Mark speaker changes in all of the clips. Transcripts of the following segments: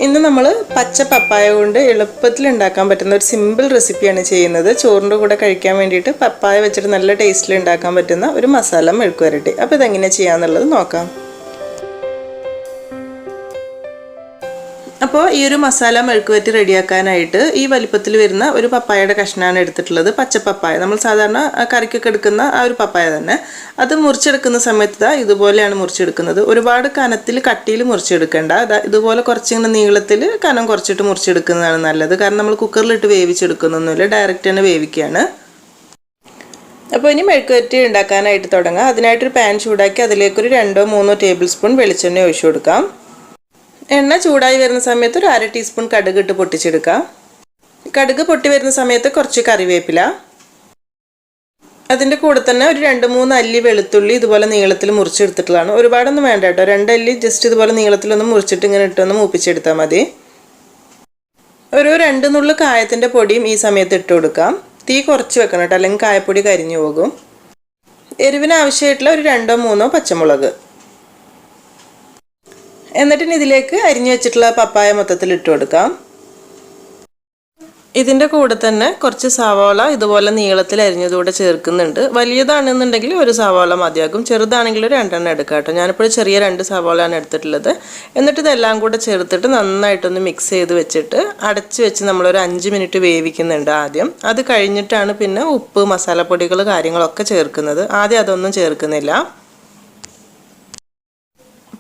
Speaker 1: ഇന്ന് നമ്മൾ പച്ച പപ്പായ കൊണ്ട് എളുപ്പത്തിൽ ഉണ്ടാക്കാൻ പറ്റുന്ന ഒരു സിമ്പിൾ റെസിപ്പിയാണ് ചെയ്യുന്നത്. ചോറിൻ്റെ കൂടെ കഴിക്കാൻ വേണ്ടിയിട്ട് പപ്പായ വെച്ചിട്ട് നല്ല ടേസ്റ്റിൽ ഉണ്ടാക്കാൻ പറ്റുന്ന ഒരു മസാല മെഴുക്കുവരട്ടി. അപ്പോൾ ഇതെങ്ങനെ ചെയ്യാന്നുള്ളത് നോക്കാം. അപ്പോൾ ഈ ഒരു മസാല മെഴുക്കുവരട്ടി റെഡിയാക്കാനായിട്ട് ഈ വലിപ്പത്തിൽ വരുന്ന ഒരു പപ്പായയുടെ കഷ്ണമാണ് എടുത്തിട്ടുള്ളത്. പച്ച പപ്പായ, നമ്മൾ സാധാരണ കറിക്കൊക്കെ എടുക്കുന്ന ആ ഒരു പപ്പായ തന്നെ. അത് മുറിച്ചെടുക്കുന്ന സമയത്ത് ഇതുപോലെയാണ് മുറിച്ചെടുക്കുന്നത്. ഒരുപാട് കനത്തിൽ കട്ടിയിൽ മുറിച്ചെടുക്കേണ്ട. ഇതുപോലെ കുറച്ചിങ്ങനെ നീളത്തിൽ കനം കുറച്ചിട്ട് മുറിച്ചെടുക്കുന്നതാണ് നല്ലത്. കാരണം നമ്മൾ കുക്കറിലിട്ട് വേവിച്ചെടുക്കുന്നൊന്നുമില്ല, ഡയറക്റ്റ് തന്നെ വേവിക്കുകയാണ്. അപ്പോൾ ഇനി മെഴുക്കുവരട്ടി ഉണ്ടാക്കാനായിട്ട് തുടങ്ങാം. അതിനായിട്ടൊരു പാൻ ചൂടാക്കി അതിലേക്കൊരു 2-3 ടേബിൾ സ്പൂൺ വെളിച്ചെണ്ണ ഒഴിച്ചു കൊടുക്കാം. എണ്ണ ചൂടായി വരുന്ന സമയത്ത് ഒരു 1/2 ടീസ്പൂൺ കടുക് ഇട്ട് പൊട്ടിച്ചെടുക്കാം. കടുക് പൊട്ടി വരുന്ന സമയത്ത് കുറച്ച് കറിവേപ്പില, അതിൻ്റെ കൂടെ തന്നെ ഒരു 2-3 അല്ലി വെളുത്തുള്ളി ഇതുപോലെ നീളത്തിൽ മുറിച്ചെടുത്തിട്ടുള്ളതാണ്. ഒരുപാടൊന്നും വേണ്ട കേട്ടോ, 2 അല്ലി ജസ്റ്റ് ഇതുപോലെ നീളത്തിലൊന്ന് മുറിച്ചിട്ട് ഇങ്ങനെ ഇട്ടൊന്ന് മൂപ്പിച്ചെടുത്താൽ മതി. ഒരു 2 നുള്ളു കായത്തിൻ്റെ പൊടിയും ഈ സമയത്ത് ഇട്ട് കൊടുക്കാം. തീ കുറച്ച് വെക്കണം കേട്ടോ, അല്ലെങ്കിൽ കായപ്പൊടി കരിഞ്ഞു പോകും. എരിവിന് ആവശ്യമായിട്ടുള്ള ഒരു 2-3 പച്ചമുളക്. എന്നിട്ട് ഇതിലേക്ക് അരിഞ്ഞു വെച്ചിട്ടുള്ള പപ്പായ മൊത്തത്തിൽ ഇട്ട് കൊടുക്കാം. ഇതിൻ്റെ കൂടെ തന്നെ കുറച്ച് സവാള ഇതുപോലെ നീളത്തിൽ അരിഞ്ഞതുകൂടെ ചേർക്കുന്നുണ്ട്. വലിയതാണെന്നുണ്ടെങ്കിൽ ഒരു സവാള മതിയാകും, ചെറുതാണെങ്കിൽ ഒരു 2 എടുക്കാം കേട്ടോ. ഞാനിപ്പോൾ ചെറിയ 2 സവാളയാണ് എടുത്തിട്ടുള്ളത്. എന്നിട്ട് ഇതെല്ലാം കൂടെ ചേർത്തിട്ട് നന്നായിട്ടൊന്ന് മിക്സ് ചെയ്ത് വെച്ചിട്ട് അടച്ച് വെച്ച് നമ്മളൊരു 5 മിനിറ്റ് വേവിക്കുന്നുണ്ട് ആദ്യം. അത് കഴിഞ്ഞിട്ടാണ് പിന്നെ ഉപ്പ്, മസാലപ്പൊടികൾ കാര്യങ്ങളൊക്കെ ചേർക്കുന്നത്. ആദ്യം അതൊന്നും ചേർക്കുന്നില്ല.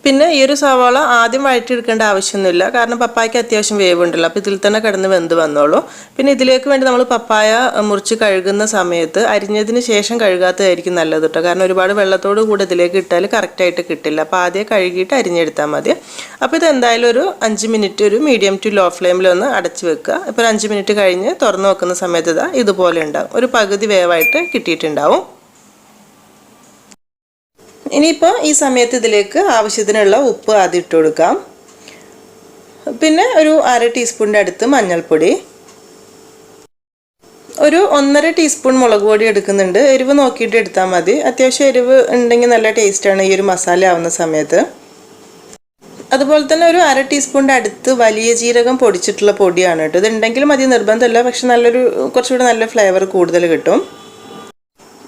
Speaker 1: പിന്നെ ഈ ഒരു സവാള ആദ്യം വഴറ്റിയെടുക്കേണ്ട ആവശ്യമൊന്നുമില്ല, കാരണം പപ്പായക്ക് അത്യാവശ്യം വേവുണ്ടല്ലോ. അപ്പോൾ ഇതിൽ തന്നെ കിടന്ന് വെന്ത് വന്നോളൂ. പിന്നെ ഇതിലേക്ക് വേണ്ടി നമ്മൾ പപ്പായ മുറിച്ച് കഴുകുന്ന സമയത്ത് അരിഞ്ഞതിന് ശേഷം കഴുകാത്തതായിരിക്കും നല്ലത് കേട്ടോ. കാരണം ഒരുപാട് വെള്ളത്തോട് കൂടെ ഇതിലേക്ക് ഇട്ടാൽ കറക്റ്റായിട്ട് കിട്ടില്ല. അപ്പോൾ ആദ്യം കഴുകിയിട്ട് അരിഞ്ഞെടുത്താൽ മതി. അപ്പോൾ ഇത് എന്തായാലും ഒരു 5 മിനിറ്റ് ഒരു മീഡിയം ടു ലോ ഫ്ലെയിമിലൊന്ന് അടച്ച് വെക്കുക. ഇപ്പോൾ ഒരു 5 മിനിറ്റ് കഴിഞ്ഞ് തുറന്ന് നോക്കുന്ന സമയത്ത് ഇതുപോലെ ഉണ്ടാവും, ഒരു പകുതി വേവായിട്ട് കിട്ടിയിട്ടുണ്ടാവും. ഇനിയിപ്പോൾ ഈ സമയത്ത് ഇതിലേക്ക് ആവശ്യത്തിനുള്ള ഉപ്പ് ആദ്യം ഇട്ട് കൊടുക്കാം. പിന്നെ ഒരു 1/2 ടീസ്പൂണിൻ്റെ അടുത്ത് മഞ്ഞൾപ്പൊടി, ഒരു 1.5 ടീസ്പൂൺ മുളക് പൊടി എടുക്കുന്നുണ്ട്. എരിവ് നോക്കിയിട്ട് എടുത്താൽ മതി. അത്യാവശ്യം എരിവ് ഉണ്ടെങ്കിൽ നല്ല ടേസ്റ്റാണ് ഈ ഒരു മസാല ആവുന്ന സമയത്ത്. അതുപോലെ തന്നെ ഒരു 1/2 ടീസ്പൂണിൻ്റെ അടുത്ത് വലിയ ജീരകം പൊടിച്ചിട്ടുള്ള പൊടിയാണ് കേട്ടോ. ഇതുണ്ടെങ്കിലും മതി, നിർബന്ധമില്ല. പക്ഷെ കുറച്ചുകൂടെ നല്ല ഫ്ലേവർ കൂടുതൽ കിട്ടും.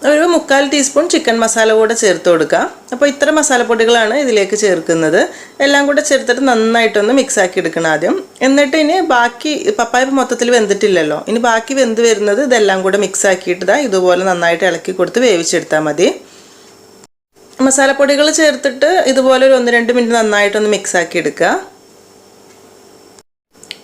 Speaker 1: ഒരു 1/4 ടീസ്പൂൺ ചിക്കൻ മസാല കൂടെ ചേർത്ത് കൊടുക്കാം. അപ്പോൾ ഇത്ര മസാലപ്പൊടികളാണ് ഇതിലേക്ക് ചേർക്കുന്നത്. എല്ലാം കൂടെ ചേർത്തിട്ട് നന്നായിട്ടൊന്ന് മിക്സ് ആക്കി എടുക്കണം ആദ്യം. എന്നിട്ട് ഇനി ബാക്കി പപ്പായ മൊത്തത്തിൽ വെന്തിട്ടില്ലല്ലോ, ഇനി ബാക്കി വെന്ത് വരുന്നത് ഇതെല്ലാം കൂടെ മിക്സ് ആക്കിയിട്ട് ഇതുപോലെ നന്നായിട്ട് ഇളക്കി കൊടുത്ത് വേവിച്ചെടുത്താൽ മതി. മസാലപ്പൊടികൾ ചേർത്തിട്ട് ഇതുപോലെ ഒരു 1-2 മിനിറ്റ് നന്നായിട്ടൊന്ന് മിക്സ് ആക്കി എടുക്കുക.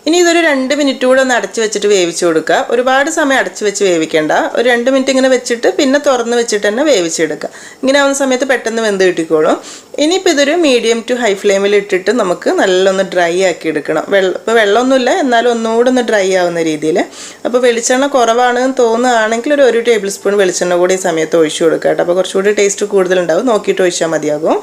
Speaker 1: ഇനി ഇതൊരു 2 മിനിറ്റ് കൂടെ ഒന്ന് അടച്ച് വെച്ചിട്ട് വേവിച്ച് കൊടുക്കുക. ഒരുപാട് സമയം അടച്ച് വെച്ച് വേവിക്കേണ്ട, ഒരു 2 മിനിറ്റ് ഇങ്ങനെ വെച്ചിട്ട് പിന്നെ തുറന്ന് വെച്ചിട്ട് തന്നെ വേവിച്ചെടുക്കുക. ഇങ്ങനെ ആവുന്ന സമയത്ത് പെട്ടെന്ന് വെന്ത് കിട്ടിക്കോളും. ഇനിയിപ്പോൾ ഇതൊരു മീഡിയം ടു ഹൈ ഫ്ലെയിമിൽ ഇട്ടിട്ട് നമുക്ക് നല്ലൊന്ന് ഡ്രൈ ആക്കി എടുക്കണം. ഇപ്പോൾ വെള്ളമൊന്നുമില്ല, എന്നാലും ഒന്നുകൂടെ ഒന്ന് ഡ്രൈ ആവുന്ന രീതിയിൽ. അപ്പോൾ വെളിച്ചെണ്ണ കുറവാണെന്ന് തോന്നുകയാണെങ്കിൽ ഒരു 1 ടേബിൾ സ്പൂൺ വെളിച്ചെണ്ണ കൂടി ഈ സമയത്ത് ഒഴിച്ചു കൊടുക്കുക കേട്ടോ. അപ്പോൾ കുറച്ചുകൂടി ടേസ്റ്റ് കൂടുതലുണ്ടാവും, നോക്കിയിട്ട് ഒഴിച്ചാൽ മതിയാകും.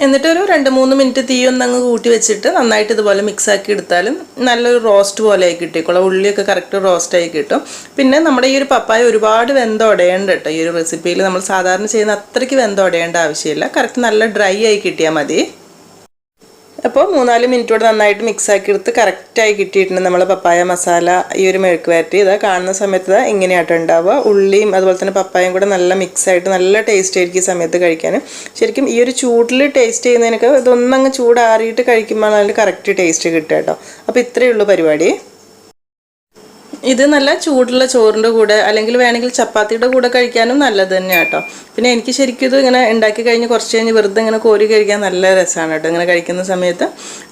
Speaker 1: എന്നിട്ട് ഒരു 2-3 മിനിറ്റ് തീ ഒന്നങ്ങ് കൂട്ടി വെച്ചിട്ട് നന്നായിട്ട് ഇതുപോലെ മിക്സ് ആക്കി എടുത്താലും നല്ലൊരു റോസ്റ്റ് പോലെ ആയി കിട്ടിക്കോളാം. ഉള്ളിയൊക്കെ കറക്റ്റ് റോസ്റ്റായി കിട്ടും. പിന്നെ നമ്മുടെ ഈ ഒരു പപ്പായ ഒരുപാട് വെന്തുടയേണ്ട കേട്ടോ. ഈ ഒരു റെസിപ്പിയിൽ നമ്മൾ സാധാരണ ചെയ്യുന്ന അത്രയ്ക്ക് വെന്തുടയേണ്ട ആവശ്യമില്ല. കറക്റ്റ് നല്ല ഡ്രൈ ആയി കിട്ടിയാൽ മതി. അപ്പോൾ 3-4 മിനിറ്റോടെ നന്നായിട്ട് മിക്സ് ആക്കി എടുത്ത് കറക്റ്റായി കിട്ടിയിട്ടുണ്ട് നമ്മൾ പപ്പായ മസാല. ഈ ഒരു മെഴുക്കുവരട്ടി കാണുന്ന സമയത്ത് ഇങ്ങനെയായിട്ട് ഉണ്ടാവുക. ഉള്ളിയും അതുപോലെ തന്നെ പപ്പായയും കൂടെ നല്ല മിക്സായിട്ട് നല്ല ടേസ്റ്റ് ആയിരിക്കും ഈ സമയത്ത് കഴിക്കാൻ. ശരിക്കും ഈ ഒരു ചൂടിൽ ടേസ്റ്റ് ചെയ്യുന്നതിനൊക്കെ ഇതൊന്നങ്ങ് ചൂടാറിയിട്ട് കഴിക്കുമ്പോഴാണ് അതിൻ്റെ കറക്റ്റ് ടേസ്റ്റ് കിട്ടുക കേട്ടോ. അപ്പോൾ ഇത്രയേ ഉള്ളൂ പരിപാടി. ഇത് നല്ല ചൂടുള്ള ചോറിൻ്റെ കൂടെ അല്ലെങ്കിൽ വേണമെങ്കിൽ ചപ്പാത്തിയുടെ കൂടെ കഴിക്കാനും നല്ലത് തന്നെയാണ് കേട്ടോ. പിന്നെ എനിക്ക് ശരിക്കും ഇത് ഇങ്ങനെ ഉണ്ടാക്കി കഴിഞ്ഞ് കുറച്ച് കഴിഞ്ഞ് വെറുതെ ഇങ്ങനെ കോരി കഴിക്കാൻ നല്ല രസമാണ് കേട്ടോ ഇങ്ങനെ കഴിക്കുന്ന സമയത്ത്.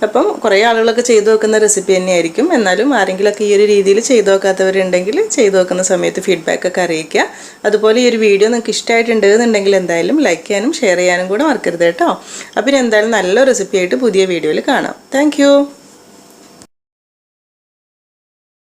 Speaker 1: അപ്പം കുറേ ആളുകളൊക്കെ ചെയ്തു വെക്കുന്ന റെസിപ്പി തന്നെയായിരിക്കും. എന്നാലും ആരെങ്കിലുമൊക്കെ ഈ ഒരു രീതിയിൽ ചെയ്തു വെക്കാത്തവരുണ്ടെങ്കിൽ ചെയ്തു വെക്കുന്ന സമയത്ത് ഫീഡ്ബാക്കൊക്കെ അറിയിക്കുക. അതുപോലെ ഈ ഒരു വീഡിയോ നിങ്ങൾക്ക് ഇഷ്ടമായിട്ടുണ്ടെന്നുണ്ടെങ്കിൽ എന്തായാലും ലൈക്ക് ചെയ്യാനും ഷെയർ ചെയ്യാനും കൂടെ മറക്കരുത് കേട്ടോ. അപ്പം എന്തായാലും നല്ല റെസിപ്പി ആയിട്ട് പുതിയ വീഡിയോയിൽ കാണാം. താങ്ക്